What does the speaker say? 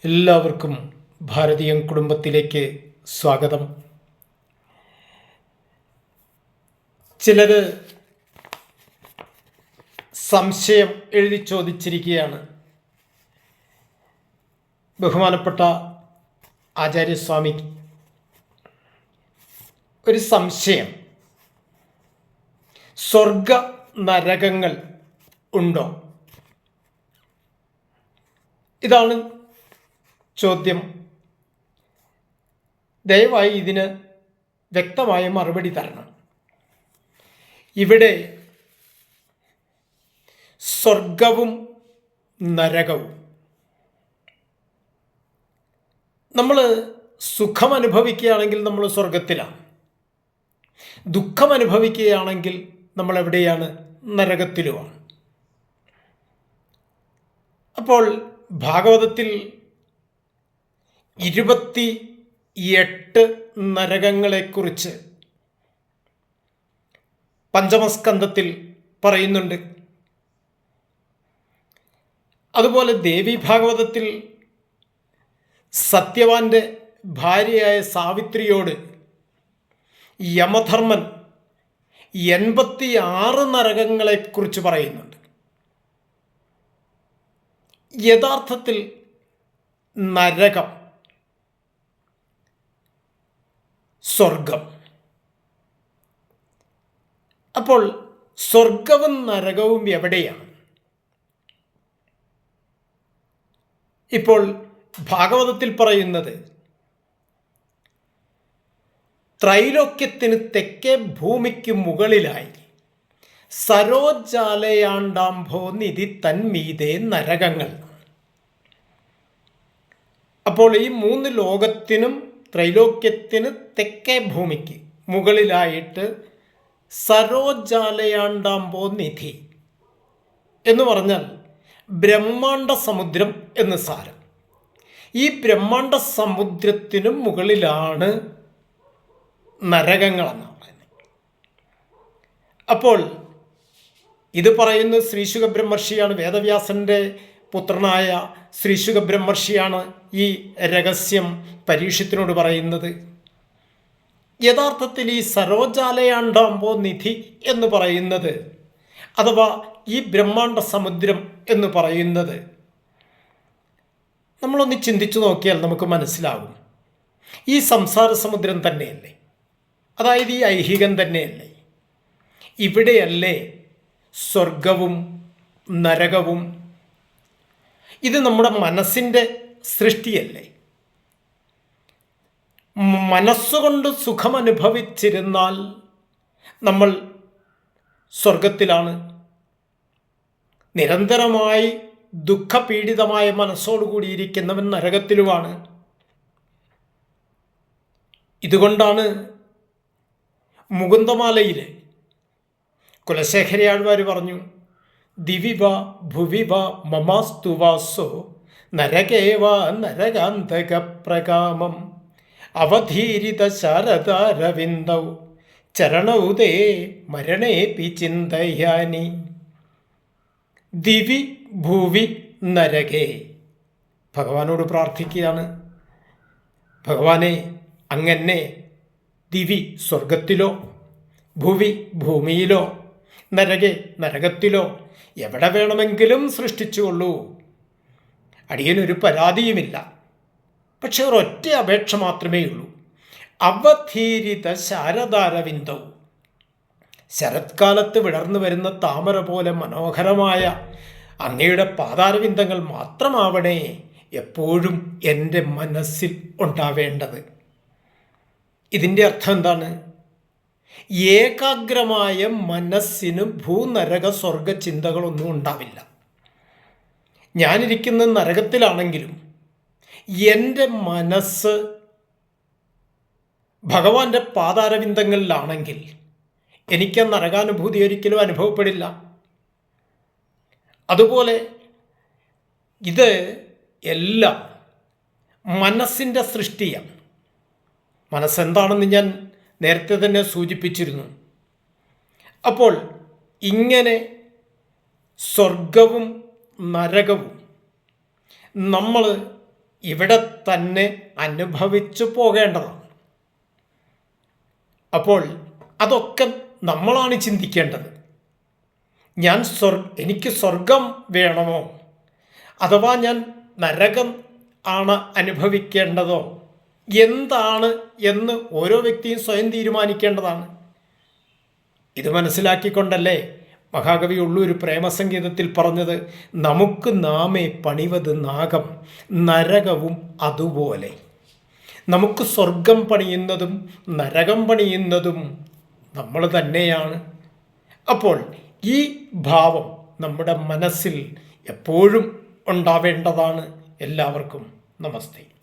എല്ലാവർക്കും ഭാരതീയൻ കുടുംബത്തിലേക്ക് സ്വാഗതം. ചിലർ സംശയം എഴുതി ചോദിച്ചിരിക്കുകയാണ്. ബഹുമാനപ്പെട്ട ആചാര്യസ്വാമി, ഒരു സംശയം, സ്വർഗ നരകങ്ങൾ ഉണ്ടോ? ഇതാണ് ചോദ്യം. ദയവായി ഇതിന് വ്യക്തമായ മറുപടി തരണം. ഇവിടെ സ്വർഗവും നരകവും, നമ്മൾ സുഖം അനുഭവിക്കുകയാണെങ്കിൽ നമ്മൾ സ്വർഗത്തിലാണ്, ദുഃഖം അനുഭവിക്കുകയാണെങ്കിൽ നമ്മൾ എവിടെയാണ്? നരകത്തിലുമാണ്. അപ്പോൾ ഭാഗവതത്തിൽ 28 നരകങ്ങളെക്കുറിച്ച് പഞ്ചമസ്കന്ധത്തിൽ പറയുന്നുണ്ട്. അതുപോലെ ദേവി ഭാഗവതത്തിൽ സത്യവാന്റെ ഭാര്യയായ സാവിത്രിയോട് യമധർമ്മൻ 86 നരകങ്ങളെക്കുറിച്ച് പറയുന്നുണ്ട്. യഥാർത്ഥത്തിൽ നരകം, സ്വർഗം, അപ്പോൾ സ്വർഗവും നരകവും എവിടെയാണ്? ഇപ്പോൾ ഭാഗവതത്തിൽ പറയുന്നത്, ത്രൈലോക്യത്തിന് തെക്കേ ഭൂമിക്ക് മുകളിലായി സരോജാലയാണ്ടാംഭോ നിധി തന്മീതേ നരകങ്ങൾ. അപ്പോൾ ഈ 3 ലോകത്തിനും ത്രൈലോക്യത്തിന് തെക്കേ ഭൂമിക്ക് മുകളിലായിട്ട് സരോജാലയാണ്ടാംബോ നിധി എന്ന് പറഞ്ഞാൽ ബ്രഹ്മാണ്ട സമുദ്രം എന്ന് സാരം. ഈ ബ്രഹ്മാണ്ട സമുദ്രത്തിനും മുകളിലാണ് നരകങ്ങളെന്നാണ് പറയുന്നത്. അപ്പോൾ ഇത് പറയുന്നത് ശ്രീശുക ബ്രഹ്മർഷിയാണ്, വേദവ്യാസൻ്റെ പുത്രനായ ശ്രീശുക ബ്രഹ്മർഷിയാണ് ഈ രഹസ്യം പരീക്ഷത്തിനോട് പറയുന്നത്. യഥാർത്ഥത്തിൽ ഈ സരോജാലയാണ്ടാംബോ നിധി എന്ന് പറയുന്നത്, അഥവാ ഈ ബ്രഹ്മാണ്ട സമുദ്രം എന്ന് പറയുന്നത്, നമ്മളൊന്ന് ചിന്തിച്ചു നോക്കിയാൽ നമുക്ക് മനസ്സിലാകും. ഈ സംസാര സമുദ്രം തന്നെയല്ലേ? അതായത് ഈ ഐഹികം തന്നെയല്ലേ? ഇവിടെയല്ലേ സ്വർഗവും നരകവും? ഇത് നമ്മുടെ മനസ്സിൻ്റെ സൃഷ്ടിയല്ലേ? മനസ്സുകൊണ്ട് സുഖമനുഭവിച്ചിരുന്നാൽ നമ്മൾ സ്വർഗത്തിലാണ്. നിരന്തരമായി ദുഃഖപീഡിതമായ മനസ്സോടുകൂടിയിരിക്കുന്നവൻ നരകത്തിലുമാണ്. ഇതുകൊണ്ടാണ് മുകുന്ദമാലയിൽ കുലശേഖരയാഴ്വാർ പറഞ്ഞു, ദിവിവ ഭുവിവ മമാസ്തുവാസോ നരകേവ നരകാന്തക പ്രകാമം അവധീരിത ശാരദാരവിന്ദൗ ചരണൗ തേ മരണേപി ചിന്തയാനി. ദിവി ഭൂവി നരകേ. ഭഗവാനോട് പ്രാർത്ഥിക്കുകയാണ്, ഭഗവാനെ അങ്ങനെ ദിവി സ്വർഗത്തിലോ, ഭൂവി ഭൂമിയിലോ, നരകെ നരകത്തിലോ എവിടെ വേണമെങ്കിലും സൃഷ്ടിച്ചുകൊള്ളൂ. അടിയനൊരു പരാതിയുമില്ല. പക്ഷെ ഒരൊറ്റ അപേക്ഷ മാത്രമേ ഉള്ളൂ. അവധീരിത ശാരദാരവിന്ദവും, ശരത്കാലത്ത് വിടർന്നു വരുന്ന താമര പോലെ മനോഹരമായ അങ്ങയുടെ പാതാരവിന്ദങ്ങൾ മാത്രമാവണേ എപ്പോഴും എൻ്റെ മനസ്സിൽ ഉണ്ടാവേണ്ടത്. ഇതിൻ്റെ അർത്ഥം എന്താണ്? ഏകാഗ്രമായ മനസ്സിന് ഭൂനരക സ്വർഗ ചിന്തകളൊന്നും ഉണ്ടാവില്ല. ഞാനിരിക്കുന്ന നരകത്തിലാണെങ്കിലും എൻ്റെ മനസ്സ് ഭഗവാന്റെ പാതാരവിന്ദങ്ങളിലാണെങ്കിൽ എനിക്ക് നരകാനുഭൂതി ഒരിക്കലും അനുഭവപ്പെടില്ല. അതുപോലെ ഇത് എല്ലാം മനസ്സിൻ്റെ സൃഷ്ടിയാണ്. മനസ്സെന്താണെന്ന് ഞാൻ നേരത്തെ തന്നെ സൂചിപ്പിച്ചിരുന്നു. അപ്പോൾ ഇങ്ങനെ സ്വർഗവും നരകവും നമ്മൾ ഇവിടെ തന്നെ അനുഭവിച്ചു പോകേണ്ടതാണ്. അപ്പോൾ അതൊക്കെ നമ്മളാണ് ചിന്തിക്കേണ്ടത്. എനിക്ക് സ്വർഗം വേണമോ, അഥവാ ഞാൻ നരകം ആണ് അനുഭവിക്കേണ്ടതോ, എന്താണ് എന്ന് ഓരോ വ്യക്തിയും സ്വയം തീരുമാനിക്കേണ്ടതാണ്. ഇത് മനസ്സിലാക്കിക്കൊണ്ടല്ലേ മഹാകവി ഉള്ളൂർ പ്രേമസംഗീതത്തിൽ പറഞ്ഞത്, നമുക്ക് നാമേ പണിവത് നാഗം നരകവും അതുപോലെ. നമുക്ക് സ്വർഗം പണിയുന്നതും നരകം പണിയുന്നതും നമ്മൾ തന്നെയാണ്. അപ്പോൾ ഈ ഭാവം നമ്മുടെ മനസ്സിൽ എപ്പോഴും ഉണ്ടാവേണ്ടതാണ്. എല്ലാവർക്കും നമസ്തേ.